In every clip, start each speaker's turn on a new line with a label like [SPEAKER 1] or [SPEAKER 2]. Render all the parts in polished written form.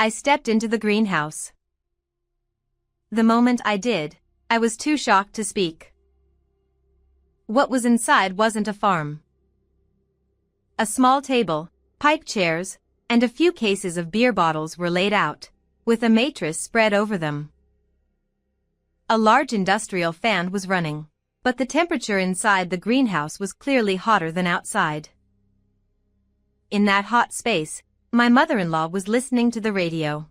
[SPEAKER 1] I stepped into the greenhouse. The moment I did, I was too shocked to speak. What was inside wasn't a farm. A small table, pike chairs, and a few cases of beer bottles were laid out, with a mattress spread over them. A large industrial fan was running, but the temperature inside the greenhouse was clearly hotter than outside. In that hot space, my mother-in-law was listening to the radio.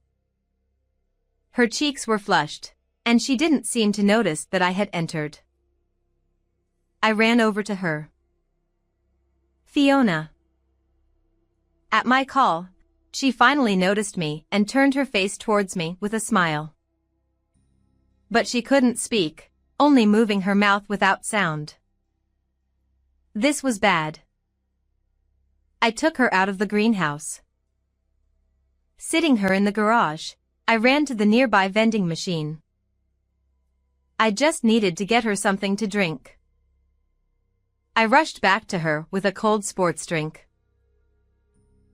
[SPEAKER 1] Her cheeks were flushed, and she didn't seem to notice that I had entered. I ran over to her. "Fiona." At my call, she finally noticed me and turned her face towards me with a smile. But she couldn't speak, only moving her mouth without sound. This was bad. I took her out of the greenhouse. Sitting her in the garage, I ran to the nearby vending machine. I just needed to get her something to drink. I rushed back to her with a cold sports drink.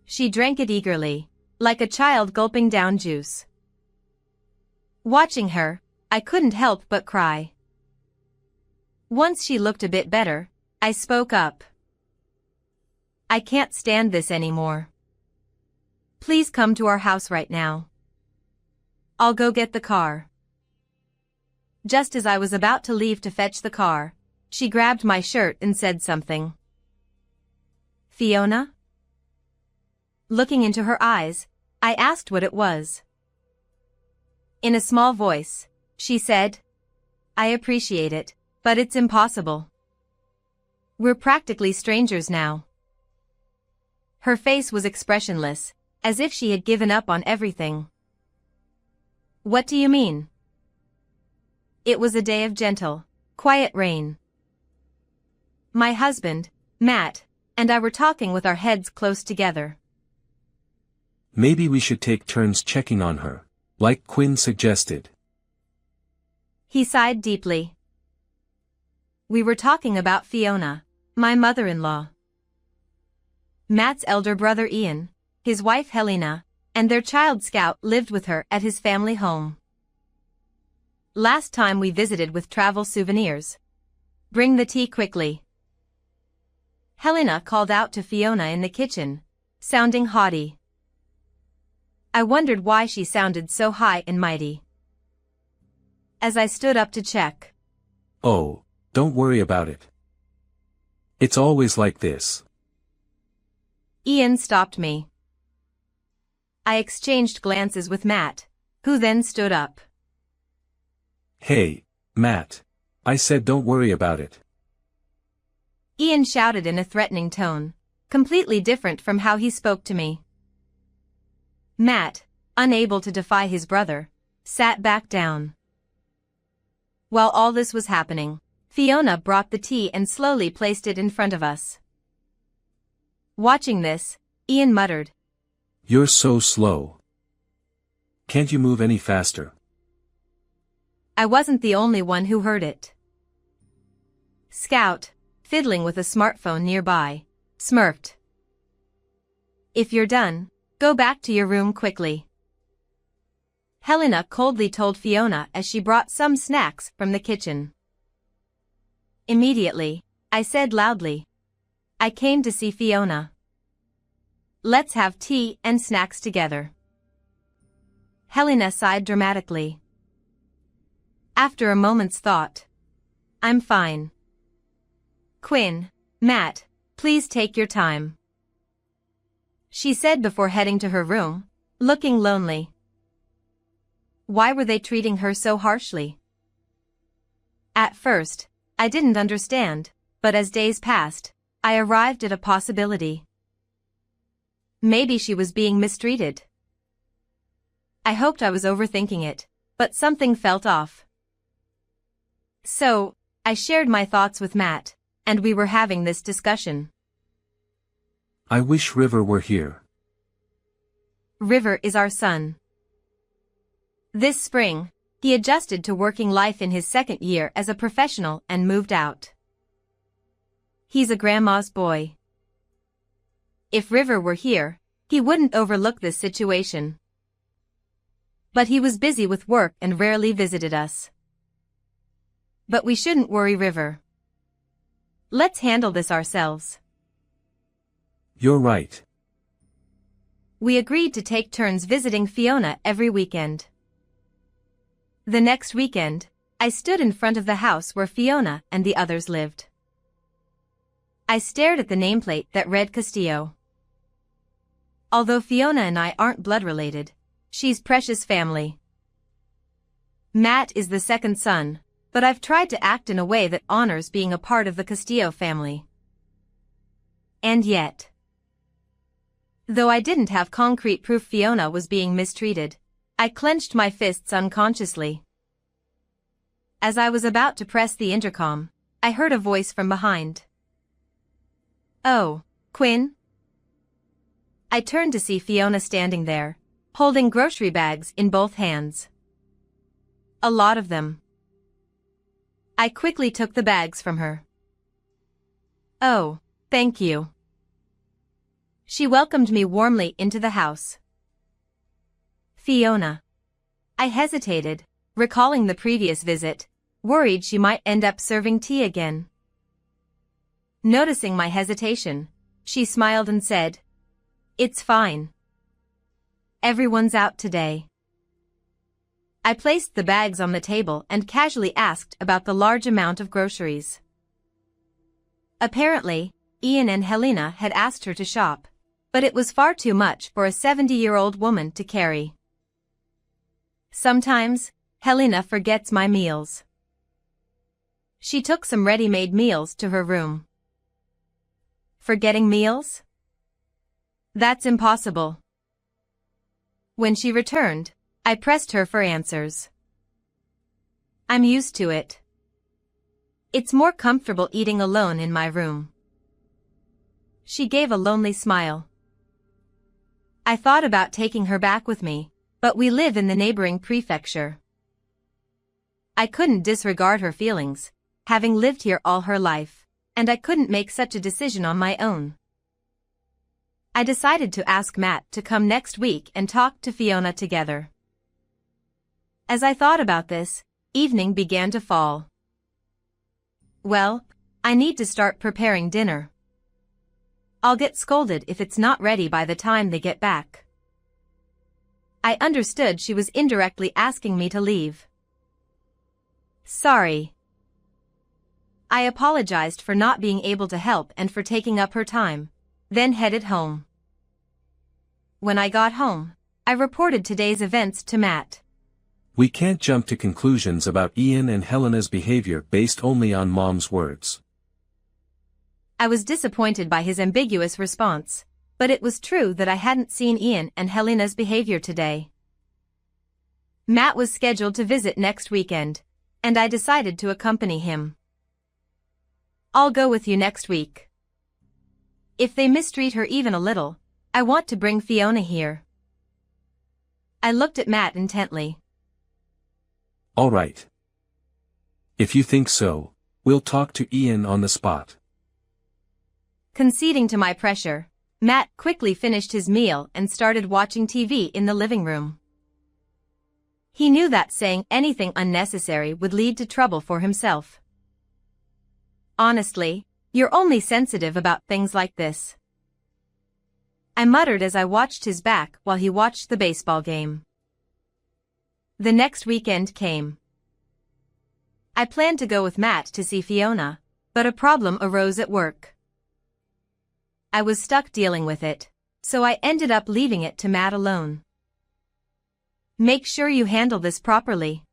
[SPEAKER 1] She drank it eagerly, like a child gulping down juice. Watching her, I couldn't help but cry. Once she looked a bit better, I spoke up. "I can't stand this anymore. Please come to our house right now. I'll go get the car." Just as I was about to leave to fetch the car, she grabbed my shirt and said something. "Fiona?" Looking into her eyes, I asked what it was. In a small voice, she said, "I appreciate it, but it's impossible. We're practically strangers now." Her face was expressionless, as if she had given up on everything. "What do you mean?" It was a day of gentle, quiet rain. My husband, Matt, and I were talking with our heads close together.
[SPEAKER 2] "Maybe we should take turns checking on her, like Quinn suggested."
[SPEAKER 1] He sighed deeply. We were talking about Fiona, my mother-in-law. Matt's elder brother Ian, his wife Helena, and their child Scout lived with her at his family home. Last time we visited with travel souvenirs. "Bring the tea quickly." Helena called out to Fiona in the kitchen, sounding haughty. I wondered why she sounded so high and mighty. As I stood up to check.
[SPEAKER 2] "Oh, don't worry about it. It's always like this."
[SPEAKER 1] Ian stopped me. I exchanged glances with Matt, who then stood up.
[SPEAKER 2] "Hey, Matt. I said don't worry about it."
[SPEAKER 1] Ian shouted in a threatening tone, completely different from how he spoke to me. Matt, unable to defy his brother, sat back down. While all this was happening, Fiona brought the tea and slowly placed it in front of us. Watching this, Ian muttered,
[SPEAKER 2] "You're so slow. Can't you move any faster?"
[SPEAKER 1] I wasn't the only one who heard it. Scout, fiddling with a smartphone nearby, smirked. "If you're done, go back to your room quickly." Helena coldly told Fiona as she brought some snacks from the kitchen. Immediately, I said loudly, "I came to see Fiona. Let's have tea and snacks together." Helena sighed dramatically. After a moment's thought, "I'm fine. Quinn, Matt, please take your time," she said before heading to her room, looking lonely. Why were they treating her so harshly? At first, I didn't understand, but as days passed, I arrived at a possibility. Maybe she was being mistreated. I hoped I was overthinking it, but something felt off. So, I shared my thoughts with Matt, and we were having this discussion.
[SPEAKER 2] "I wish River were here."
[SPEAKER 1] River is our son. This spring, he adjusted to working life in his second year as a professional and moved out. He's a grandma's boy. If River were here, he wouldn't overlook this situation. But he was busy with work and rarely visited us. But we shouldn't worry, River. Let's handle this ourselves.
[SPEAKER 2] You're right.
[SPEAKER 1] We agreed to take turns visiting Fiona every weekend. The next weekend, I stood in front of the house where Fiona and the others lived. I stared at the nameplate that read Castillo. Although Fiona and I aren't blood related, she's precious family. Matt is the second son, but I've tried to act in a way that honors being a part of the Castillo family. And yet, though I didn't have concrete proof Fiona was being mistreated, I clenched my fists unconsciously. As I was about to press the intercom, I heard a voice from behind. "Oh, Quinn?" I turned to see Fiona standing there, holding grocery bags in both hands. A lot of them. I quickly took the bags from her. "Oh, thank you." She welcomed me warmly into the house. "Fiona." I hesitated, recalling the previous visit, worried she might end up serving tea again. Noticing my hesitation, she smiled and said, "It's fine. Everyone's out today." I placed the bags on the table and casually asked about the large amount of groceries. Apparently, Ian and Helena had asked her to shop, but it was far too much for a 70-year-old woman to carry. Sometimes, Helena forgets my meals. She took some ready-made meals to her room. Forgetting meals? That's impossible. When she returned, I pressed her for answers. "I'm used to it. It's more comfortable eating alone in my room." She gave a lonely smile. I thought about taking her back with me, but we live in the neighboring prefecture. I couldn't disregard her feelings, having lived here all her life, and I couldn't make such a decision on my own. I decided to ask Matt to come next week and talk to Fiona together. As I thought about this, evening began to fall. Well, I need to start preparing dinner. I'll get scolded if it's not ready by the time they get back. I understood she was indirectly asking me to leave. Sorry. I apologized for not being able to help and for taking up her time, then headed home. When I got home, I reported today's events to Matt.
[SPEAKER 2] We can't jump to conclusions about Ian and Helena's behavior based only on Mom's words.
[SPEAKER 1] I was disappointed by his ambiguous response, but it was true that I hadn't seen Ian and Helena's behavior today. Matt was scheduled to visit next weekend, and I decided to accompany him. "I'll go with you next week. If they mistreat her even a little, I want to bring Fiona here." I looked at Matt intently.
[SPEAKER 2] All right. If you think so, we'll talk to Ian on the spot.
[SPEAKER 1] Conceding to my pressure, Matt quickly finished his meal and started watching TV in the living room. He knew that saying anything unnecessary would lead to trouble for himself. "Honestly, you're only sensitive about things like this," I muttered as I watched his back while he watched the baseball game. The next weekend came. I planned to go with Matt to see Fiona, but a problem arose at work. I was stuck dealing with it, so I ended up leaving it to Matt alone. "Make sure you handle this properly."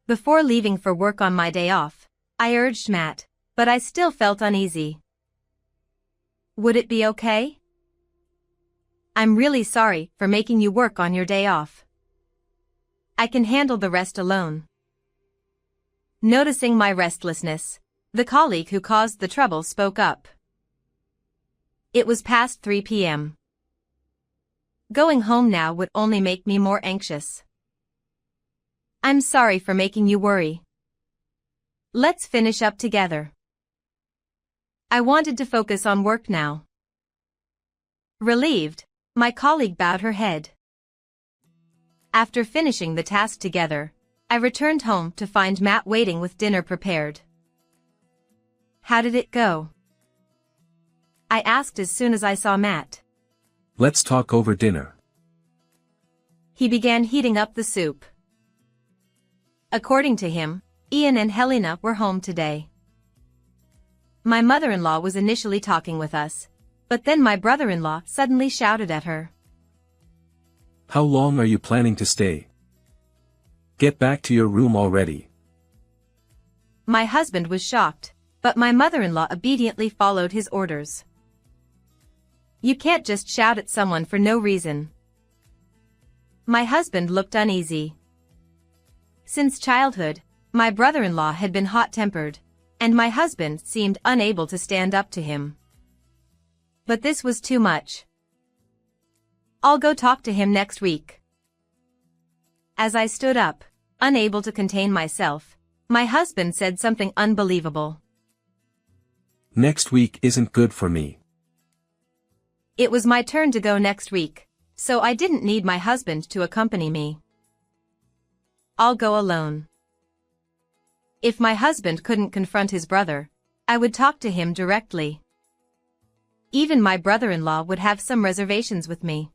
[SPEAKER 1] Before leaving for work on my day off, I urged Matt, but I still felt uneasy. "Would it be okay? I'm really sorry for making you work on your day off. I can handle the rest alone." Noticing my restlessness, the colleague who caused the trouble spoke up. It was past 3 p.m. Going home now would only make me more anxious. "I'm sorry for making you worry. Let's finish up together." I wanted to focus on work now. Relieved, my colleague bowed her head. After finishing the task together, I returned home to find Matt waiting with dinner prepared. "How did it go?" I asked as soon as I saw Matt.
[SPEAKER 2] Let's talk over dinner.
[SPEAKER 1] He began heating up the soup. According to him, Ian and Helena were home today. My mother-in-law was initially talking with us, but then my brother-in-law suddenly shouted at her.
[SPEAKER 2] How long are you planning to stay? Get back to your room already.
[SPEAKER 1] My husband was shocked, but my mother-in-law obediently followed his orders. You can't just shout at someone for no reason. My husband looked uneasy. Since childhood, my brother-in-law had been hot-tempered, and my husband seemed unable to stand up to him. But this was too much. I'll go talk to him next week. As I stood up, unable to contain myself, my husband said something unbelievable.
[SPEAKER 2] Next week isn't good for me.
[SPEAKER 1] It was my turn to go next week, so I didn't need my husband to accompany me. I'll go alone. If my husband couldn't confront his brother, I would talk to him directly. Even my brother-in-law would have some reservations with me.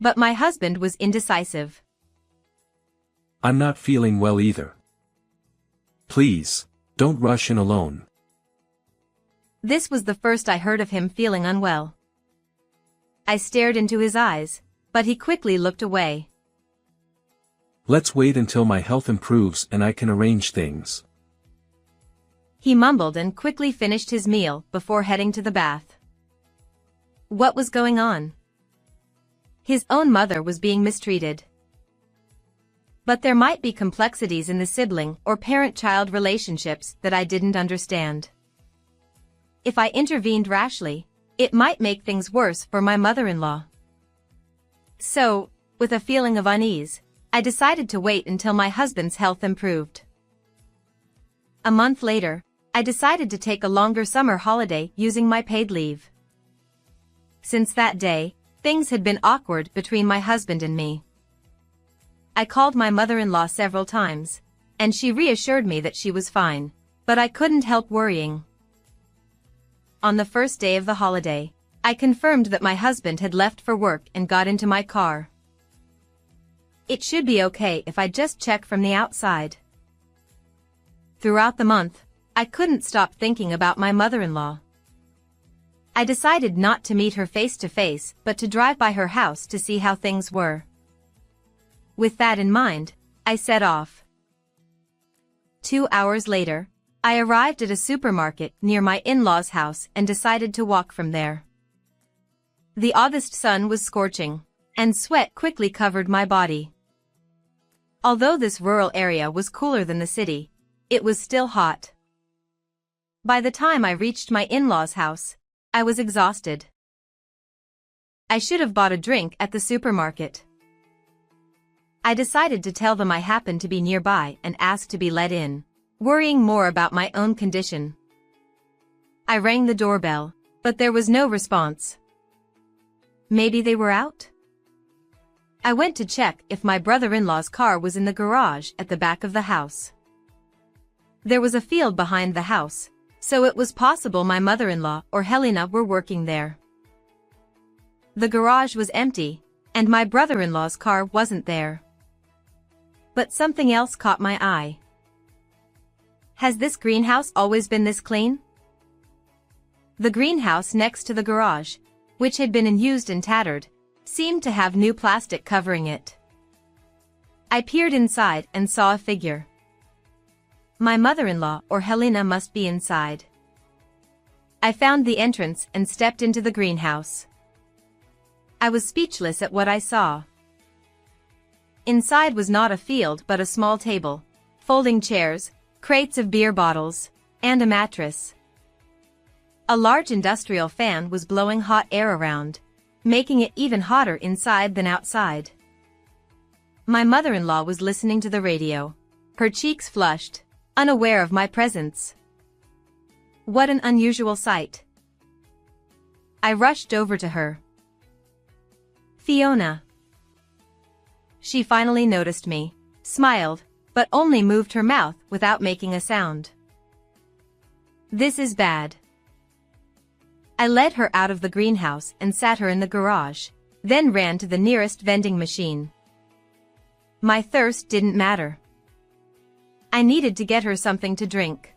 [SPEAKER 1] But my husband was indecisive.
[SPEAKER 2] I'm not feeling well either. Please, don't rush in alone.
[SPEAKER 1] This was the first I heard of him feeling unwell. I stared into his eyes, but he quickly looked away.
[SPEAKER 2] Let's wait until my health improves and I can arrange things.
[SPEAKER 1] He mumbled and quickly finished his meal before heading to the bath. What was going on? His own mother was being mistreated. But there might be complexities in the sibling or parent-child relationships that I didn't understand. If I intervened rashly, it might make things worse for my mother-in-law. So, with a feeling of unease, I decided to wait until my husband's health improved. A month later, I decided to take a longer summer holiday using my paid leave. Since that day, things had been awkward between my husband and me. I called my mother-in-law several times, and she reassured me that she was fine, but I couldn't help worrying. On the first day of the holiday, I confirmed that my husband had left for work and got into my car. It should be okay if I just check from the outside. Throughout the month, I couldn't stop thinking about my mother-in-law. I decided not to meet her face to face but to drive by her house to see how things were. With that in mind, I set off. 2 hours later, I arrived at a supermarket near my in-laws' house and decided to walk from there. The August sun was scorching, and sweat quickly covered my body. Although this rural area was cooler than the city, it was still hot. By the time I reached my in-laws' house, I was exhausted. I should have bought a drink at the supermarket. I decided to tell them I happened to be nearby and asked to be let in, worrying more about my own condition. I rang the doorbell, but there was no response. Maybe they were out? I went to check if my brother-in-law's car was in the garage at the back of the house. There was a field behind the house, so it was possible my mother-in-law or Helena were working there. The garage was empty, and my brother-in-law's car wasn't there. But something else caught my eye. Has this greenhouse always been this clean? The greenhouse next to the garage, which had been unused and tattered, seemed to have new plastic covering it. I peered inside and saw a figure. My mother-in-law or Helena must be inside. I found the entrance and stepped into the greenhouse. I was speechless at what I saw. Inside was not a field but a small table, folding chairs, crates of beer bottles, and a mattress. A large industrial fan was blowing hot air around, making it even hotter inside than outside. My mother-in-law was listening to the radio, her cheeks flushed, unaware of my presence. What an unusual sight. I rushed over to her. Fiona. She finally noticed me, smiled, but only moved her mouth without making a sound. This is bad. I led her out of the greenhouse and sat her in the garage, then ran to the nearest vending machine. My thirst didn't matter. I needed to get her something to drink.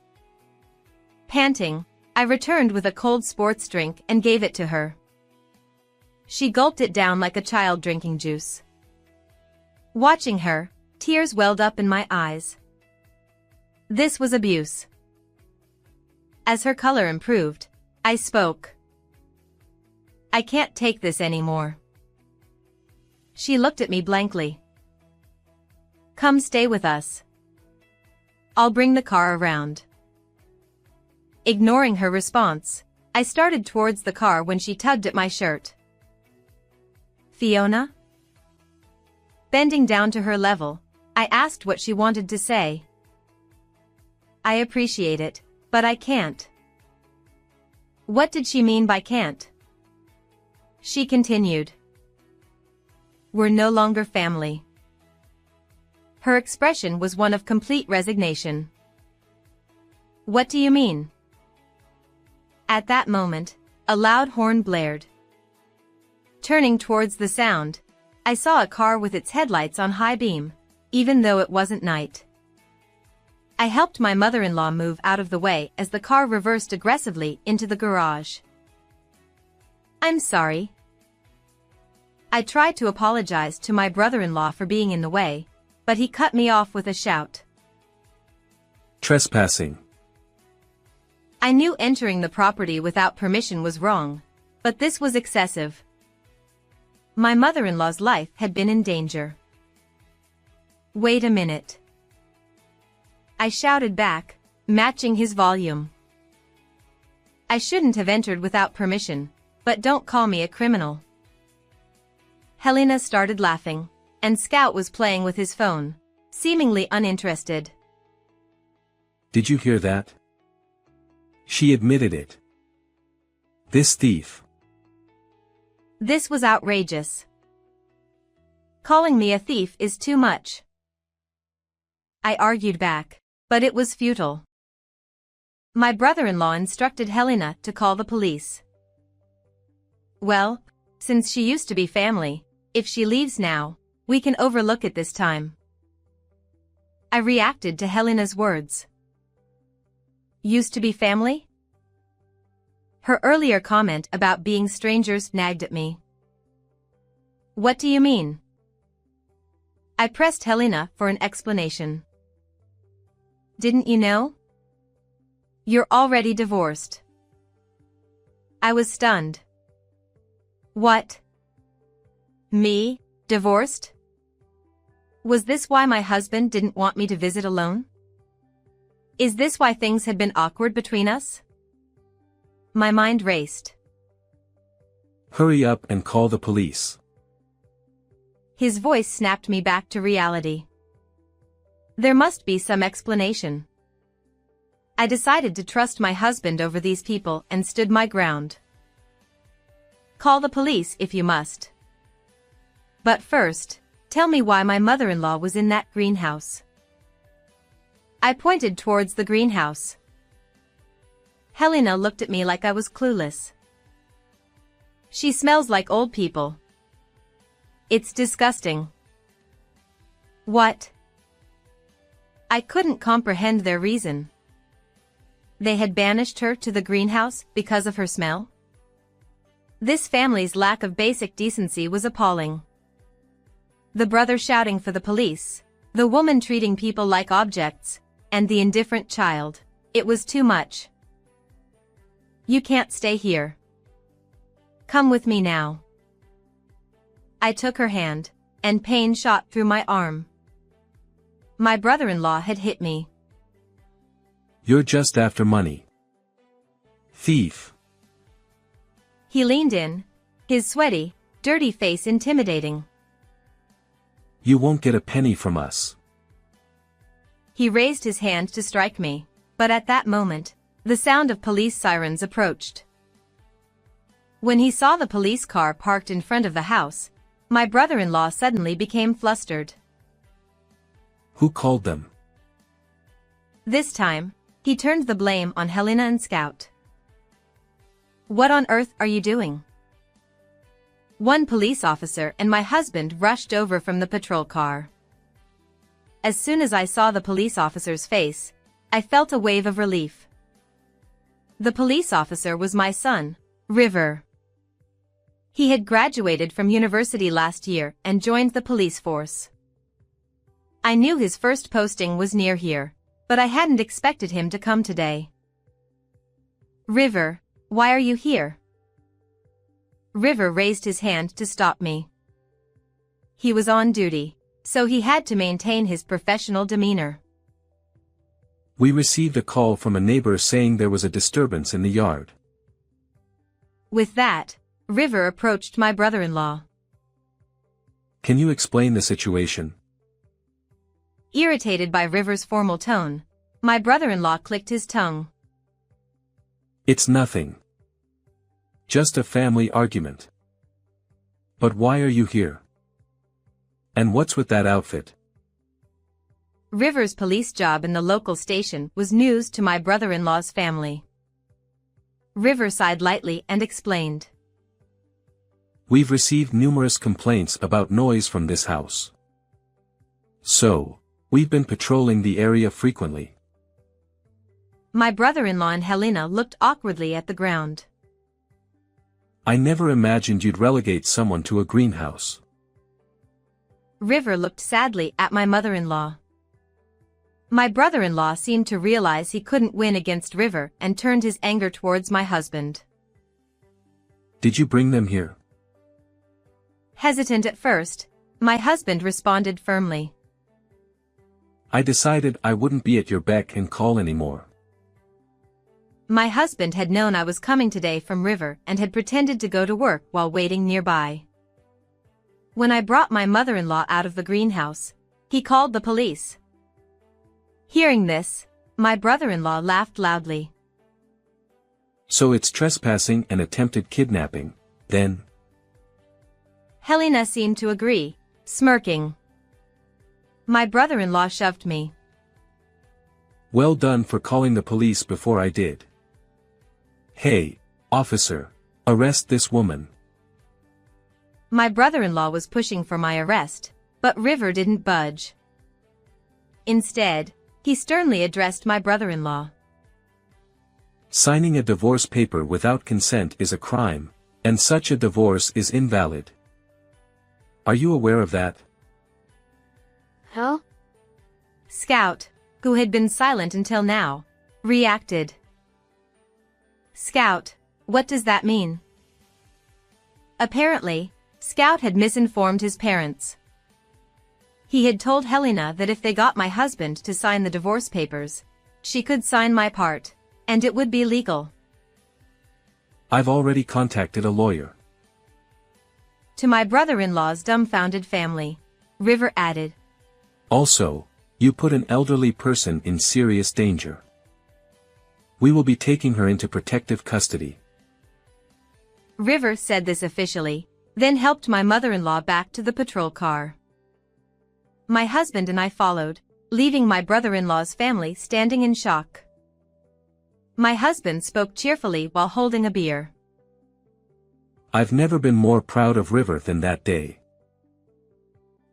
[SPEAKER 1] Panting, I returned with a cold sports drink and gave it to her. She gulped it down like a child drinking juice. Watching her, tears welled up in my eyes. This was abuse. As her color improved, I spoke. I can't take this anymore. She looked at me blankly. Come stay with us. I'll bring the car around. Ignoring her response, I started towards the car when she tugged at my shirt. Fiona? Bending down to her level, I asked what she wanted to say. I appreciate it, but I can't. What did she mean by can't? She continued. We're no longer family. Her expression was one of complete resignation. What do you mean? At that moment, a loud horn blared. Turning towards the sound, I saw a car with its headlights on high beam, even though it wasn't night. I helped my mother-in-law move out of the way as the car reversed aggressively into the garage. I'm sorry. I tried to apologize to my brother-in-law for being in the way, but he cut me off with a shout.
[SPEAKER 2] Trespassing.
[SPEAKER 1] I knew entering the property without permission was wrong, but this was excessive. My mother-in-law's life had been in danger. Wait a minute. I shouted back, matching his volume. I shouldn't have entered without permission, but don't call me a criminal. Helena started laughing, and Scout was playing with his phone, seemingly uninterested.
[SPEAKER 2] Did you hear that? She admitted it. This thief.
[SPEAKER 1] This was outrageous. Calling me a thief is too much. I argued back, but it was futile. My brother-in-law instructed Helena to call the police. Well, since she used to be family, if she leaves now, we can overlook it this time. I reacted to Helena's words. Used to be family? Her earlier comment about being strangers nagged at me. What do you mean? I pressed Helena for an explanation. Didn't you know? You're already divorced. I was stunned. What? Me, divorced? Was this why my husband didn't want me to visit alone? Is this why things had been awkward between us? My mind raced.
[SPEAKER 2] Hurry up and call the police.
[SPEAKER 1] His voice snapped me back to reality. There must be some explanation. I decided to trust my husband over these people and stood my ground. Call the police if you must. But first, tell me why my mother-in-law was in that greenhouse. I pointed towards the greenhouse. Helena looked at me like I was clueless. She smells like old people. It's disgusting. What? I couldn't comprehend their reason. They had banished her to the greenhouse because of her smell? This family's lack of basic decency was appalling. The brother shouting for the police, the woman treating people like objects, and the indifferent child. It was too much. You can't stay here. Come with me now. I took her hand, and pain shot through my arm. My brother-in-law had hit me.
[SPEAKER 2] You're just after money. Thief.
[SPEAKER 1] He leaned in, his sweaty, dirty face intimidating.
[SPEAKER 2] You won't get a penny from us.
[SPEAKER 1] He raised his hand to strike me, but at that moment, the sound of police sirens approached. When he saw the police car parked in front of the house, My brother-in-law suddenly became flustered.
[SPEAKER 2] Who called them?
[SPEAKER 1] This time, he turned the blame on Helena and Scout. What on earth are you doing? One police officer and my husband rushed over from the patrol car. As soon as I saw the police officer's face, I felt a wave of relief. The police officer was my son, River. He had graduated from university last year and joined the police force. I knew his first posting was near here, but I hadn't expected him to come today. River, why are you here? River raised his hand to stop me. He was on duty, so he had to maintain his professional demeanor.
[SPEAKER 2] We received a call from a neighbor saying there was a disturbance in the yard.
[SPEAKER 1] With that, River approached my brother-in-law.
[SPEAKER 2] Can you explain the situation?
[SPEAKER 1] Irritated by River's formal tone, my brother-in-law clicked his tongue.
[SPEAKER 2] It's nothing. Just a family argument. But why are you here? And what's with that outfit?
[SPEAKER 1] River's police job in the local station was news to my brother-in-law's family. River sighed lightly and explained.
[SPEAKER 2] We've received numerous complaints about noise from this house. So, we've been patrolling the area frequently.
[SPEAKER 1] My brother-in-law and Helena looked awkwardly at the ground.
[SPEAKER 2] I never imagined you'd relegate someone to a greenhouse.
[SPEAKER 1] River looked sadly at my mother-in-law. My brother-in-law seemed to realize he couldn't win against River and turned his anger towards my husband.
[SPEAKER 2] Did you bring them here?
[SPEAKER 1] Hesitant at first, my husband responded firmly.
[SPEAKER 2] I decided I wouldn't be at your beck and call anymore.
[SPEAKER 1] My husband had known I was coming today from River and had pretended to go to work while waiting nearby. When I brought my mother-in-law out of the greenhouse, he called the police. Hearing this, my brother-in-law laughed loudly.
[SPEAKER 2] So it's trespassing and attempted kidnapping, then?
[SPEAKER 1] Helena seemed to agree, smirking. My brother-in-law shoved me.
[SPEAKER 2] Well done for calling the police before I did. Hey, officer, arrest this woman.
[SPEAKER 1] My brother-in-law was pushing for my arrest, but River didn't budge. Instead, he sternly addressed my brother-in-law.
[SPEAKER 2] Signing a divorce paper without consent is a crime, and such a divorce is invalid. Are you aware of that?
[SPEAKER 3] Huh?
[SPEAKER 1] Scout, who had been silent until now, reacted. Scout, what does that mean? Apparently, Scout had misinformed his parents. He had told Helena that if they got my husband to sign the divorce papers, she could sign my part, and it would be legal.
[SPEAKER 2] I've already contacted a lawyer.
[SPEAKER 1] To my brother-in-law's dumbfounded family, River added.
[SPEAKER 2] Also, you put an elderly person in serious danger. We will be taking her into protective custody.
[SPEAKER 1] River said this officially, then helped my mother-in-law back to the patrol car. My husband and I followed, leaving my brother-in-law's family standing in shock. My husband spoke cheerfully while holding a beer.
[SPEAKER 2] I've never been more proud of River than that day.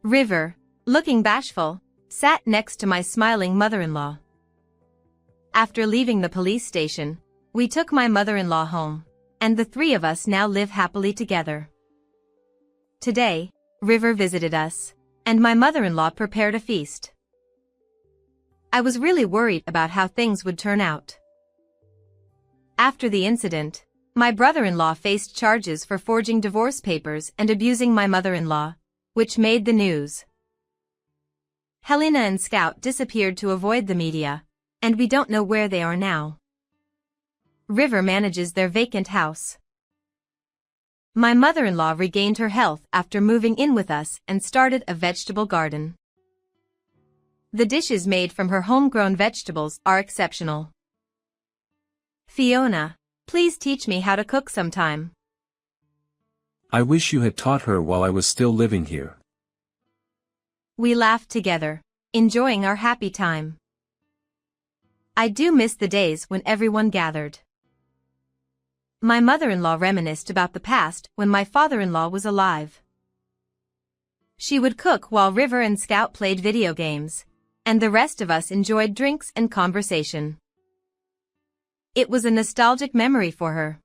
[SPEAKER 1] River, looking bashful, sat next to my smiling mother-in-law. After leaving the police station, we took my mother-in-law home, and the three of us now live happily together. Today, River visited us, and my mother-in-law prepared a feast. I was really worried about how things would turn out. After the incident, my brother-in-law faced charges for forging divorce papers and abusing my mother-in-law, which made the news. Helena and Scout disappeared to avoid the media, and we don't know where they are now. River manages their vacant house. My mother-in-law regained her health after moving in with us and started a vegetable garden. The dishes made from her homegrown vegetables are exceptional. Fiona, please teach me how to cook sometime.
[SPEAKER 2] I wish you had taught her while I was still living here.
[SPEAKER 1] We laughed together, enjoying our happy time. I do miss the days when everyone gathered. My mother-in-law reminisced about the past when my father-in-law was alive. She would cook while River and Scout played video games, and the rest of us enjoyed drinks and conversation. It was a nostalgic memory for her.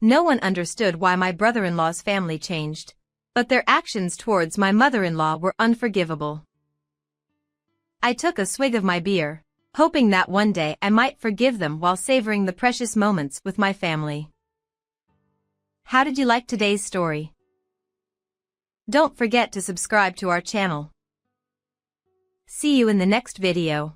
[SPEAKER 1] No one understood why my brother-in-law's family changed, but their actions towards my mother-in-law were unforgivable. I took a swig of my beer, hoping that one day I might forgive them while savoring the precious moments with my family. How did you like today's story? Don't forget to subscribe to our channel. See you in the next video.